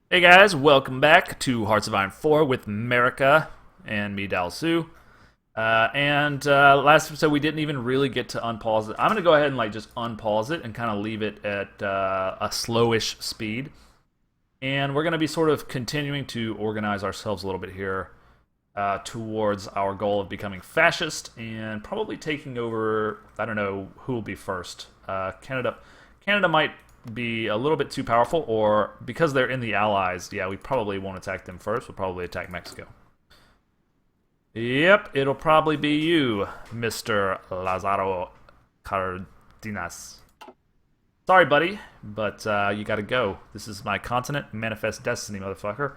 Hey guys, welcome back to Hearts of Iron 4 with America and me, Dalsu. Last episode we didn't even really get to unpause it. I'm going to go ahead and just unpause it and kind of leave it at a slowish speed. And we're going to be sort of continuing to organize ourselves a little bit here towards our goal of becoming fascist and probably taking over, I don't know who will be first. Canada might be a little bit too powerful, or because they're in the Allies, yeah, we probably won't attack them first. We'll probably attack Mexico. Yep, it'll probably be you, Mr. Lazaro Cardenas. Sorry, buddy, but you gotta go. This is my continent, manifest destiny, motherfucker.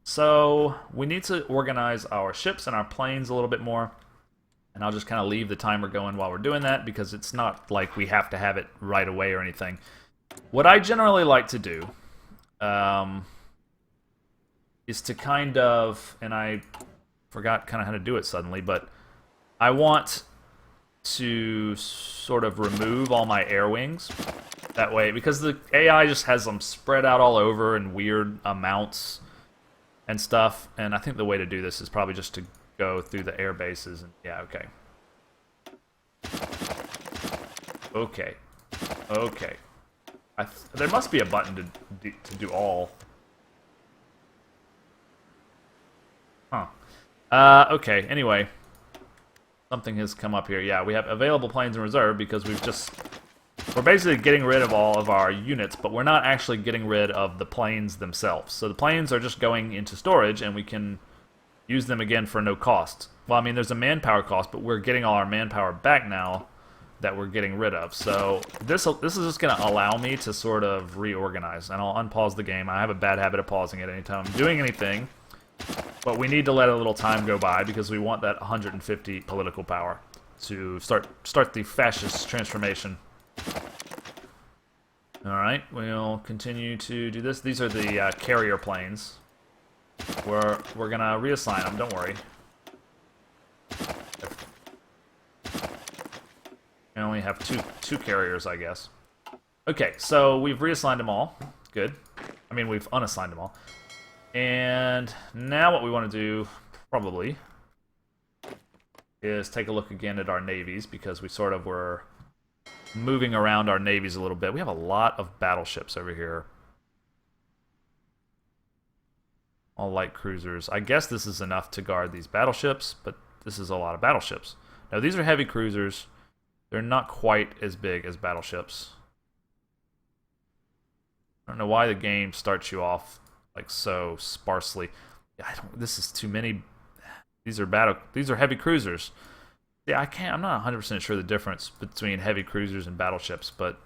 So, we need to organize our ships and our planes a little bit more. And I'll just kind of leave the timer going while we're doing that, because it's not like we have to have it right away or anything. What I generally like to do is to kind of, and I forgot kind of how to do it suddenly, but I want to sort of remove all my air wings. That way, because the AI just has them spread out all over in weird amounts and stuff, and I think the way to do this is probably just to go through the air bases, and yeah, okay. Okay. There must be a button to do all. Huh. Okay, anyway. Something has come up here. Yeah, we have available planes in reserve because we're basically getting rid of all of our units, but we're not actually getting rid of the planes themselves. So the planes are just going into storage, and we can use them again for no cost. Well, I mean, there's a manpower cost, but we're getting all our manpower back now that we're getting rid of. So this is just going to allow me to sort of reorganize, and I'll unpause the game. I have a bad habit of pausing it anytime I'm doing anything, but we need to let a little time go by because we want that 150 political power to start the fascist transformation. Alright, we'll continue to do this. These are the carrier planes. We're gonna reassign them, don't worry. I only have two carriers, I guess. Okay, so we've reassigned them all. Good. I mean, we've unassigned them all. And now what we want to do, probably, is take a look again at our navies, because we sort of were moving around our navies a little bit. We have a lot of battleships over here. All light cruisers. I guess this is enough to guard these battleships, but this is a lot of battleships. Now, these are heavy cruisers. They're not quite as big as battleships. I don't know why the game starts you off like so sparsely. This is too many. These are heavy cruisers. Yeah, I'm not 100% sure the difference between heavy cruisers and battleships, but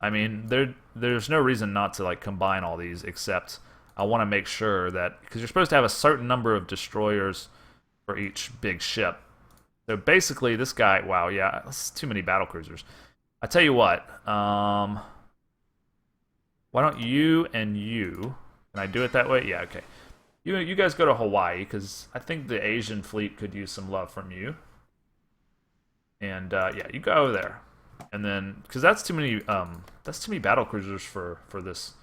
I mean, there's no reason not to combine all these, except I want to make sure that, because you're supposed to have a certain number of destroyers for each big ship. So basically, this guy, wow, yeah, that's too many battle cruisers. I tell you what, why don't you and you, can I do it that way? Yeah, okay. You guys go to Hawaii, because I think the Asian fleet could use some love from you. And yeah, you go over there, and then because that's too many battle cruisers for this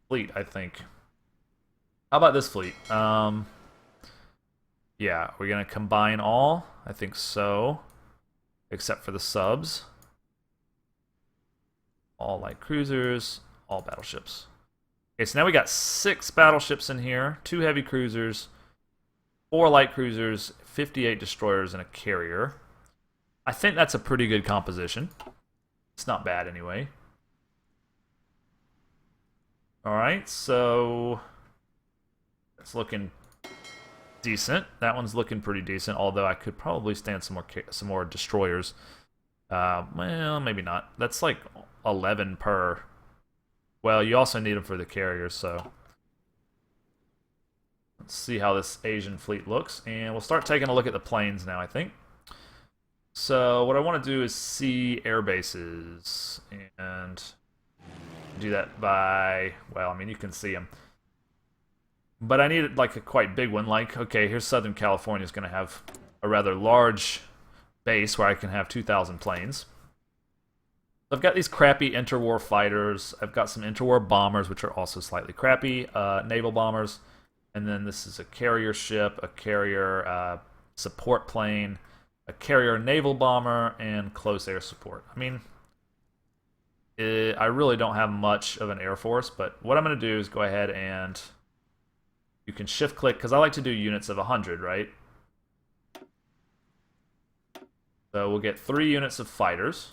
fleet, I think. How about this fleet? Yeah, we're gonna combine all. I think so, except for the subs. All light cruisers, all battleships. Okay, so now we got 6 battleships in here, 2 heavy cruisers, 4 light cruisers, 58 destroyers, and a carrier. I think that's a pretty good composition. It's not bad anyway. Alright, so it's looking decent. That one's looking pretty decent, although I could probably stand some more destroyers. Well, maybe not. That's like 11 per. Well, you also need them for the carriers, so let's see how this Asian fleet looks, and we'll start taking a look at the planes now, I think. So what I want to do is see air bases, and do that by, well, I mean, you can see them. But I need like a quite big one, okay, here's Southern California is going to have a rather large base where I can have 2,000 planes. I've got these crappy interwar fighters. I've got some interwar bombers, which are also slightly crappy, naval bombers. And then this is a carrier ship, a carrier support plane, a carrier naval bomber, and close air support. I mean, I really don't have much of an air force, but what I'm going to do is go ahead and you can shift click, because I like to do units of 100, right? So we'll get 3 units of fighters.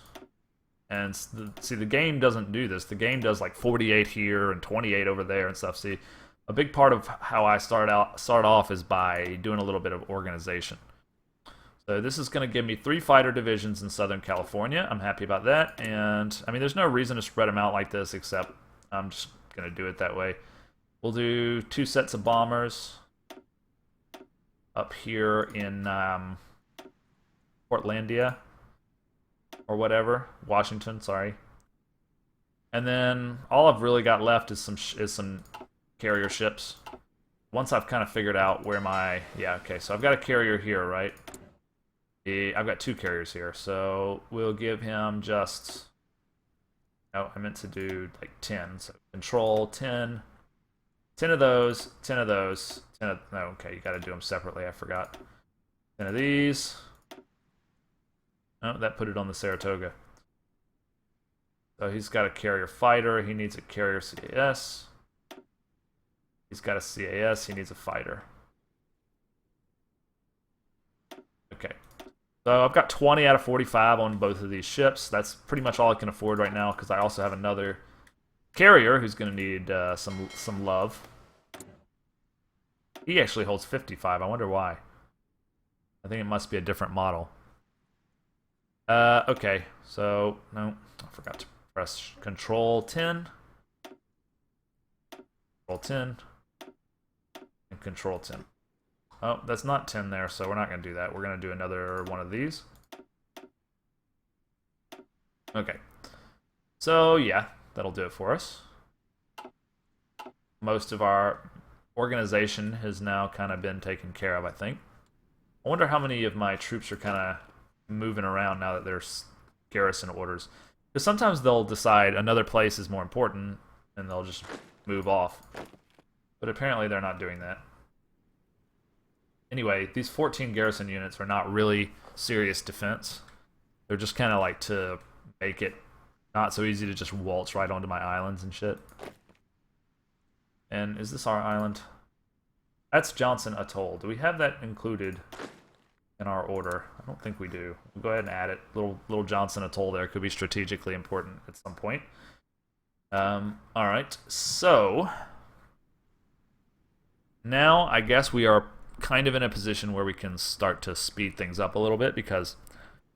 And see, the game doesn't do this. The game does like 48 here and 28 over there and stuff. See, a big part of how I start off is by doing a little bit of organization. So this is going to give me 3 fighter divisions in Southern California. I'm happy about that. And I mean, there's no reason to spread them out like this, except I'm just going to do it that way. We'll do 2 sets of bombers up here in Portlandia. Or whatever, Washington, sorry. And then all I've really got left is some carrier ships. Once I've kind of figured out where my... Yeah, okay, so I've got a carrier here, right? I've got 2 carriers here, so we'll give him just... No, I meant to do like 10. So control 10. 10 of those, 10 of those, 10 of... No, okay, you gotta do them separately, I forgot. 10 of these... Oh, that put it on the Saratoga. So he's got a carrier fighter. He needs a carrier CAS. He's got a CAS. He needs a fighter. Okay. So I've got 20 out of 45 on both of these ships. That's pretty much all I can afford right now, because I also have another carrier who's going to need some love. He actually holds 55. I wonder why. I think it must be a different model. Okay, so, no, I forgot to press Control 10. Control 10. And Control 10. Oh, that's not 10 there, so we're not going to do that. We're going to do another one of these. Okay. So, yeah, that'll do it for us. Most of our organization has now kind of been taken care of, I think. I wonder how many of my troops are kind of moving around now that there's garrison orders, because sometimes they'll decide another place is more important and they'll just move off, but apparently they're not doing that. Anyway, these 14 garrison units are not really serious defense. They're just kind of like to make it not so easy to just waltz right onto my islands and shit. And is this our island? That's Johnson Atoll. Do we have that included in our order? I don't think we do. We'll go ahead and add it. Little Johnson Atoll there could be strategically important at some point. Alright, so now I guess we are kind of in a position where we can start to speed things up a little bit, because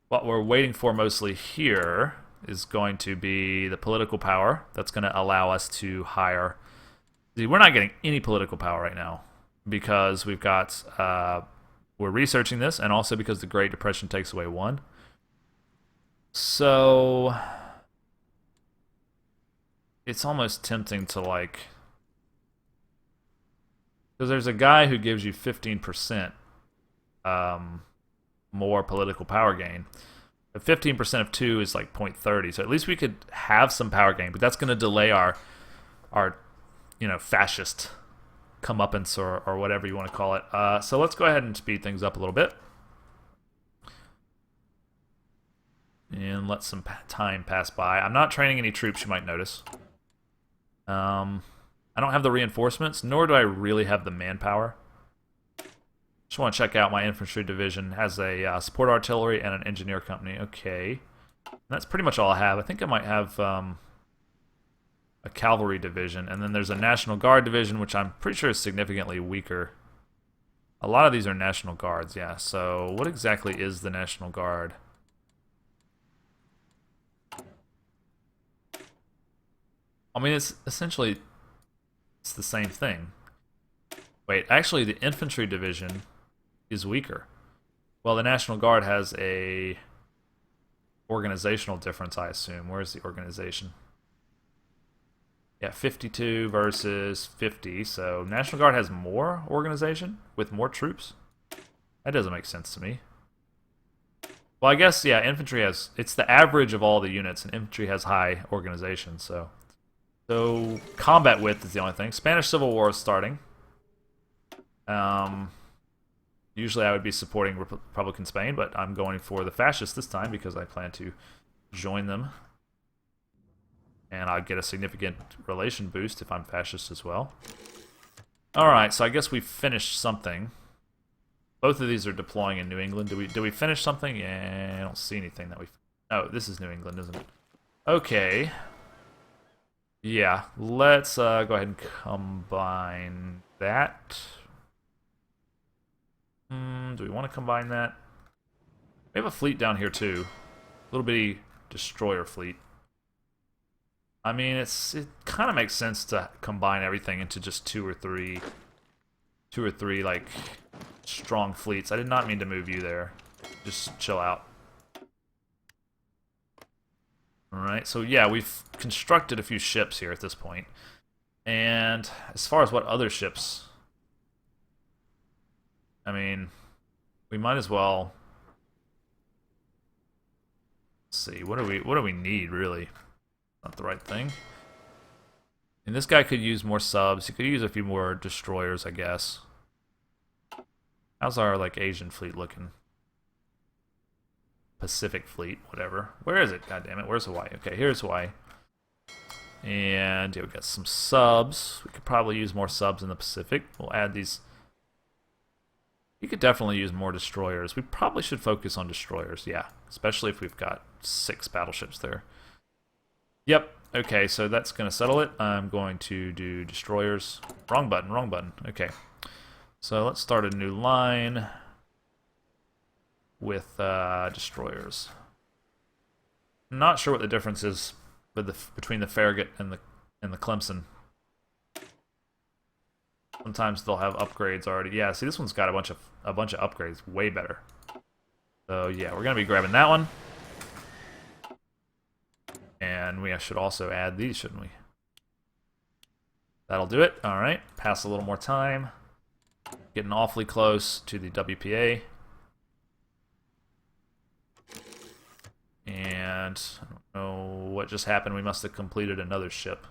what we're waiting for mostly here is going to be the political power that's going to allow us to hire... See, we're not getting any political power right now, because we've got... we're researching this, and also because the Great Depression takes away 1. So it's almost tempting to, like... Because there's a guy who gives you 15% more political power gain. But 15% of 2 is like 0.30, so at least we could have some power gain, but that's going to delay our fascist comeuppance or whatever you want to call it. So let's go ahead and speed things up a little bit. And let some time pass by. I'm not training any troops, you might notice. I don't have the reinforcements, nor do I really have the manpower. Just want to check out my infantry division. It has a support artillery and an engineer company. Okay. And that's pretty much all I have. I think I might have a cavalry division, and then there's a National Guard division, which I'm pretty sure is significantly weaker. A lot of these are National Guards, yeah. So what exactly is the National Guard? I mean, it's essentially... it's the same thing. Wait, actually the infantry division is weaker. Well, the National Guard has a organizational difference, I assume. Where's the organization? Yeah, 52 versus 50, so National Guard has more organization with more troops? That doesn't make sense to me. Well, I guess, yeah, infantry has... It's the average of all the units, and infantry has high organization, so... So, combat width is the only thing. Spanish Civil War is starting. Usually I would be supporting Republican Spain, but I'm going for the fascists this time because I plan to join them. And I'll get a significant relation boost if I'm fascist as well. Alright, so I guess we finished something. Both of these are deploying in New England. Did we finish something? Yeah, I don't see anything that we... Oh, this is New England, isn't it? Okay. Yeah, let's go ahead and combine that. Do we want to combine that? We have a fleet down here too. A little bitty destroyer fleet. I mean, it kind of makes sense to combine everything into just two or three like strong fleets. I did not mean to move you there. Just chill out. Alright, so yeah, we've constructed a few ships here at this point. And as far as what other ships... I mean, we might as well... Let's see, what do we need, really? Not the right thing. And this guy could use more subs. He could use a few more destroyers, I guess. How's our, like, Asian fleet looking? Pacific fleet, whatever. Where is it? God damn it, where's Hawaii? Okay, here's Hawaii. And yeah, we got some subs. We could probably use more subs in the Pacific. We'll add these. You could definitely use more destroyers. We probably should focus on destroyers, yeah. Especially if we've got 6 battleships there. Yep, okay, so that's going to settle it. I'm going to do destroyers. Wrong button, wrong button. Okay. So let's start a new line with destroyers. I'm not sure what the difference is between the Farragut and the Clemson. Sometimes they'll have upgrades already. Yeah, see, this one's got a bunch of upgrades, way better. So yeah, we're gonna be grabbing that one, and we should also add these, shouldn't we? That'll do it. All right, pass a little more time. Getting awfully close to the WPA. And I don't know what just happened. We must have completed another ship.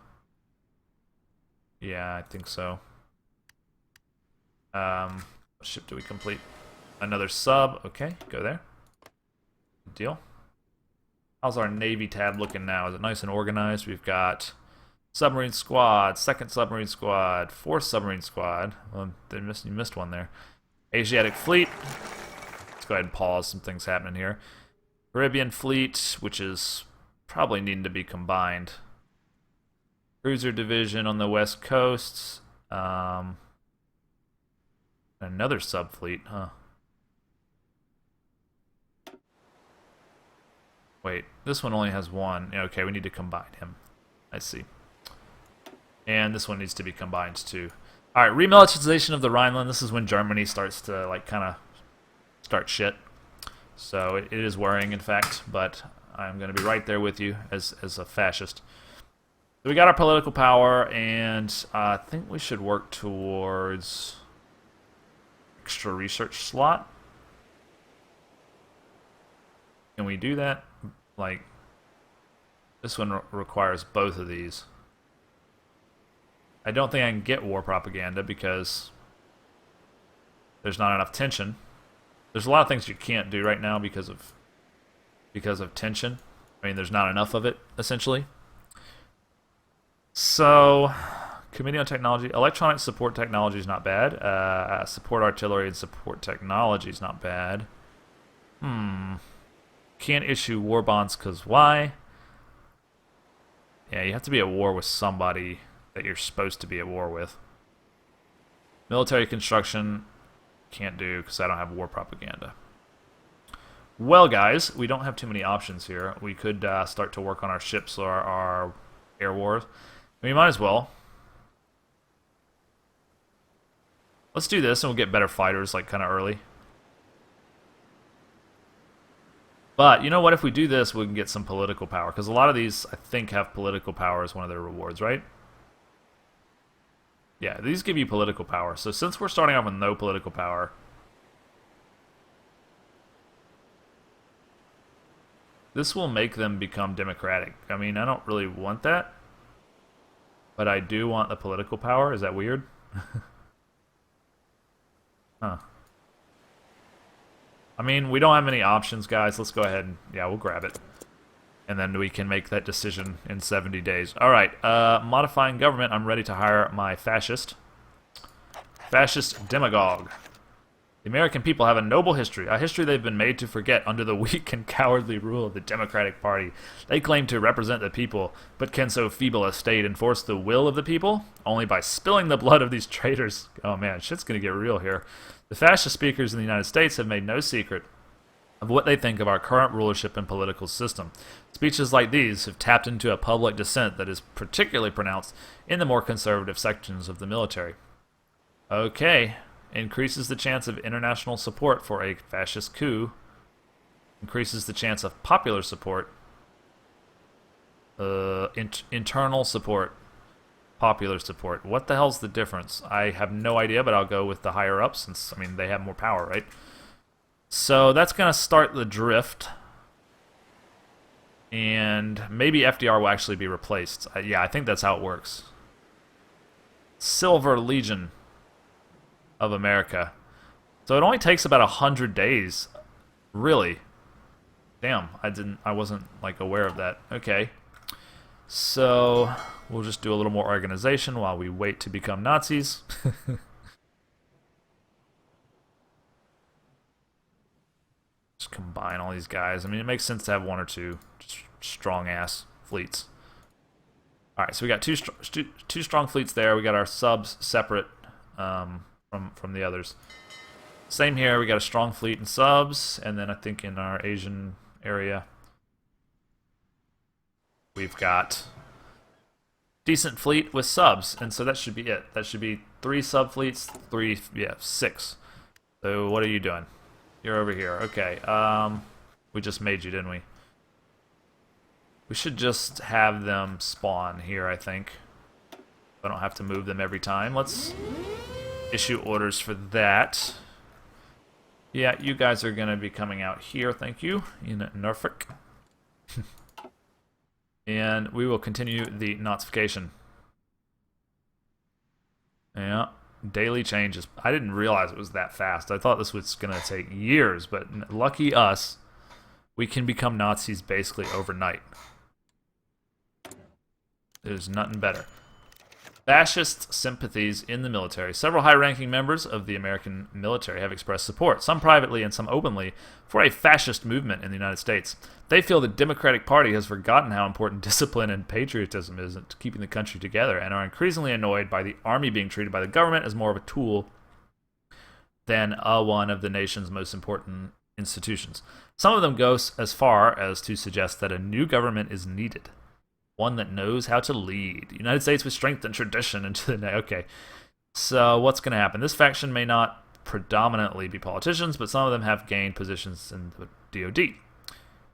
Yeah, I think so. What ship do we complete? Another sub. Okay, go there. Good deal. How's our Navy tab looking now? Is it nice and organized? We've got submarine squad, 2nd submarine squad, 4th submarine squad. Well, you missed one there. Asiatic fleet. Let's go ahead and pause. Some things happening here. Caribbean fleet, which is probably needing to be combined. Cruiser division on the west coast. Another subfleet, huh? Wait, this one only has one. Okay, we need to combine him. I see. And this one needs to be combined too. Alright, remilitarization of the Rhineland. This is when Germany starts to, like, kind of start shit. So it is worrying, in fact, but I'm going to be right there with you as a fascist. So we got our political power, and I think we should work towards extra research slot. Can we do that? Like, this one requires both of these. I don't think I can get war propaganda because there's not enough tension. There's a lot of things you can't do right now because of tension. I mean, there's not enough of it, essentially. So, Committee on Technology. Electronic support technology is not bad. Support artillery and support technology is not bad. Can't issue war bonds because why? Yeah, you have to be at war with somebody that you're supposed to be at war with. Military construction, can't do because I don't have war propaganda. Well, guys, we don't have too many options here. We could start to work on our ships or our air wars. We might as well. Let's do this and we'll get better fighters, like, kind of early. But, you know what? If we do this, we can get some political power. Because a lot of these, I think, have political power as one of their rewards, right? Yeah, these give you political power. So since we're starting off with no political power, This will make them become democratic. I mean, I don't really want that, but I do want the political power. Is that weird? Huh. I mean, we don't have many options, guys. Let's go ahead and, yeah, we'll grab it. And then we can make that decision in 70 days. All right, modifying government. I'm ready to hire my fascist. Fascist demagogue. The American people have a noble history, a history they've been made to forget under the weak and cowardly rule of the Democratic Party. They claim to represent the people, but can so feeble a state enforce the will of the people? Only by spilling the blood of these traitors. Oh man, shit's gonna get real here. The fascist speakers in the United States have made no secret of what they think of our current rulership and political system. Speeches like these have tapped into a public dissent that is particularly pronounced in the more conservative sections of the military. Okay. Increases the chance of international support for a fascist coup. Increases the chance of popular support. Internal support. Popular support. What the hell's the difference? I have no idea, but I'll go with the higher up since, I mean, they have more power, right? So that's going to start the drift. And maybe FDR will actually be replaced. Yeah, I think that's how it works. Silver Legion of America. So it only takes about 100 days. Really? Damn, I wasn't like aware of that. Okay. So we'll just do a little more organization while we wait to become Nazis. Just combine all these guys. I mean, it makes sense to have one or two just strong-ass fleets. Alright, so we got two strong fleets there. We got our subs separate from the others. Same here, we got a strong fleet and subs, and then I think in our Asian area we've got decent fleet with subs, and so that should be it. That should be 3 sub fleets, 6. So what are you doing? You're over here. Okay. We just made you, didn't we? We should just have them spawn here, I think. I don't have to move them every time. Let's issue orders for that. Yeah, you guys are going to be coming out here, thank you, in Norfolk. And we will continue the Nazification. Yeah, daily changes. I didn't realize it was that fast. I thought this was going to take years, but lucky us, we can become Nazis basically overnight. There's nothing better. Fascist sympathies in the military. Several high-ranking members of the American military have expressed support, some privately and some openly, for a fascist movement in the United States. They feel the Democratic Party has forgotten how important discipline and patriotism is to keeping the country together, and are increasingly annoyed by the army being treated by the government as more of a tool than one of the nation's most important institutions. Some of them go as far as to suggest that a new government is needed. One that knows how to lead. The United States with strength and tradition into the... Okay. So what's going to happen? This faction may not predominantly be politicians, but some of them have gained positions in the DoD.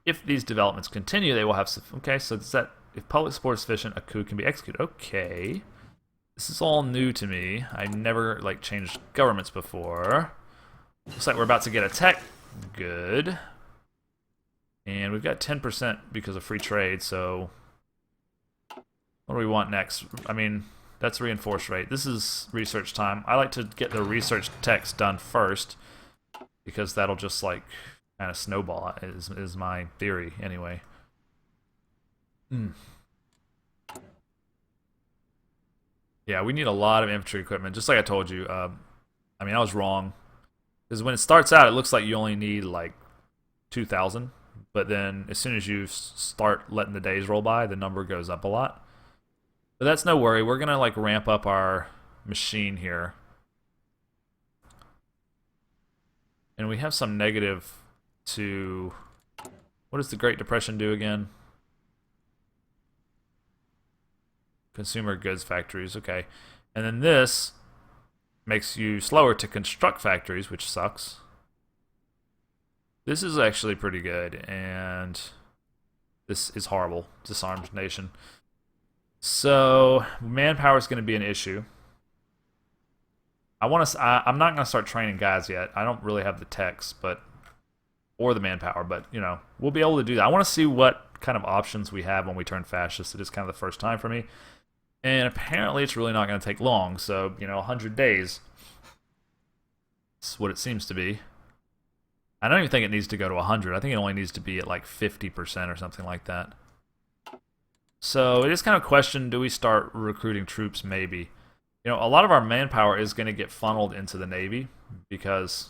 If these developments continue, they will have... Okay, so does that... If public support is sufficient, a coup can be executed. Okay. This is all new to me. I never, like, changed governments before. Looks like we're about to get a tech. Good. And we've got 10% because of free trade, so... What do we want next? I mean, that's reinforced rate. This is research time. I like to get the research text done first, because that'll just, like, kind of snowball, is my theory, anyway. Yeah, we need a lot of infantry equipment, just like I told you. I mean, I was wrong. Because when it starts out, it looks like you only need, like, 2,000. But then, as soon as you start letting the days roll by, the number goes up a lot. But that's no worry. We're going to, like, ramp up our machine here. And we have some negative to... What does the Great Depression do again? Consumer goods factories. Okay. And then this makes you slower to construct factories, which sucks. This is actually pretty good. And this is horrible. Disarmed nation. So, manpower is going to be an issue. I'm not going to start training guys yet. I don't really have the techs, but or the manpower, but, you know, we'll be able to do that. I want to see what kind of options we have when we turn fascist. It is kind of the first time for me. And apparently it's really not going to take long, so, you know, 100 days. That's what it seems to be. I don't even think it needs to go to 100. I think it only needs to be at like 50% or something like that. So it is kind of a question, do we start recruiting troops? Maybe. You know, a lot of our manpower is going to get funneled into the Navy because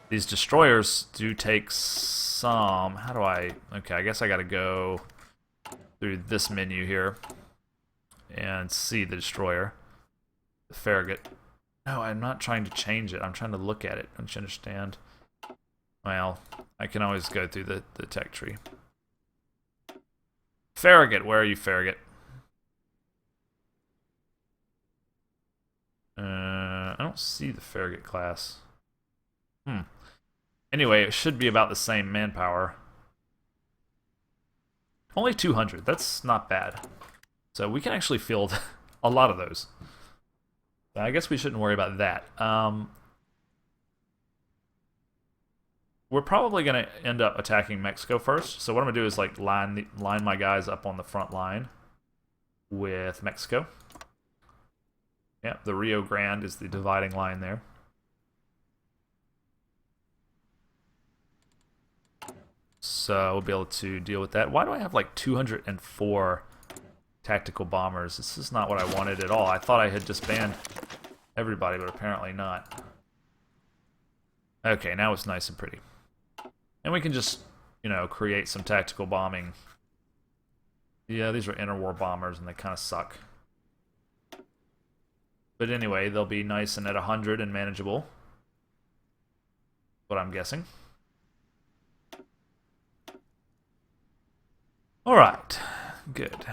these destroyers do take some... How do I... Okay, I guess I got to go through this menu here and see the destroyer. The Farragut. No, I'm not trying to change it. I'm trying to look at it. Don't you understand? Well, I can always go through the tech tree. Farragut, where are you, Farragut? I don't see the Farragut class. Anyway, it should be about the same manpower. Only 200. That's not bad. So we can actually field a lot of those. I guess we shouldn't worry about that. We're probably going to end up attacking Mexico first. So what I'm going to do is like line my guys up on the front line with Mexico. Yeah, the Rio Grande is the dividing line there. So we'll be able to deal with that. Why do I have like 204 tactical bombers? This is not what I wanted at all. I thought I had just banned everybody, but apparently not. Okay, now it's nice and pretty. And we can just, you know, create some tactical bombing. Yeah, these are interwar bombers, and they kind of suck. But anyway, they'll be nice and at 100 and manageable. What I'm guessing. Alright, good.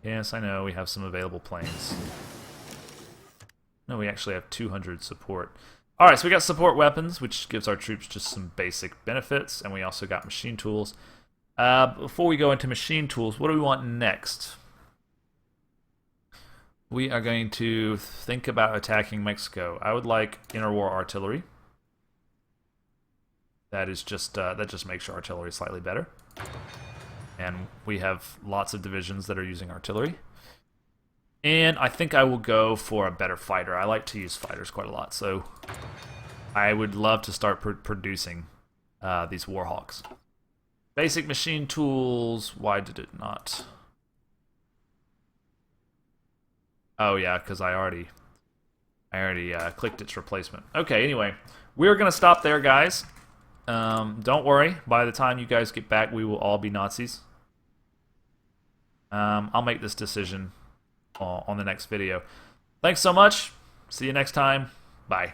Yes, I know we have some available planes. No, we actually have 200 support. Alright, so we got support weapons, which gives our troops just some basic benefits, and we also got machine tools. Before we go into machine tools, what do we want next? We are going to think about attacking Mexico. I would like interwar artillery. That is just that just makes our artillery slightly better. And we have lots of divisions that are using artillery. And I think I will go for a better fighter. I like to use fighters quite a lot, so I would love to start producing these Warhawks. Basic machine tools, why did it not? Oh yeah, because I already clicked its replacement. Okay, anyway, we're going to stop there, guys. Don't worry, by the time you guys get back, we will all be Nazis. I'll make this decision on the next video. Thanks so much. See you next time. Bye.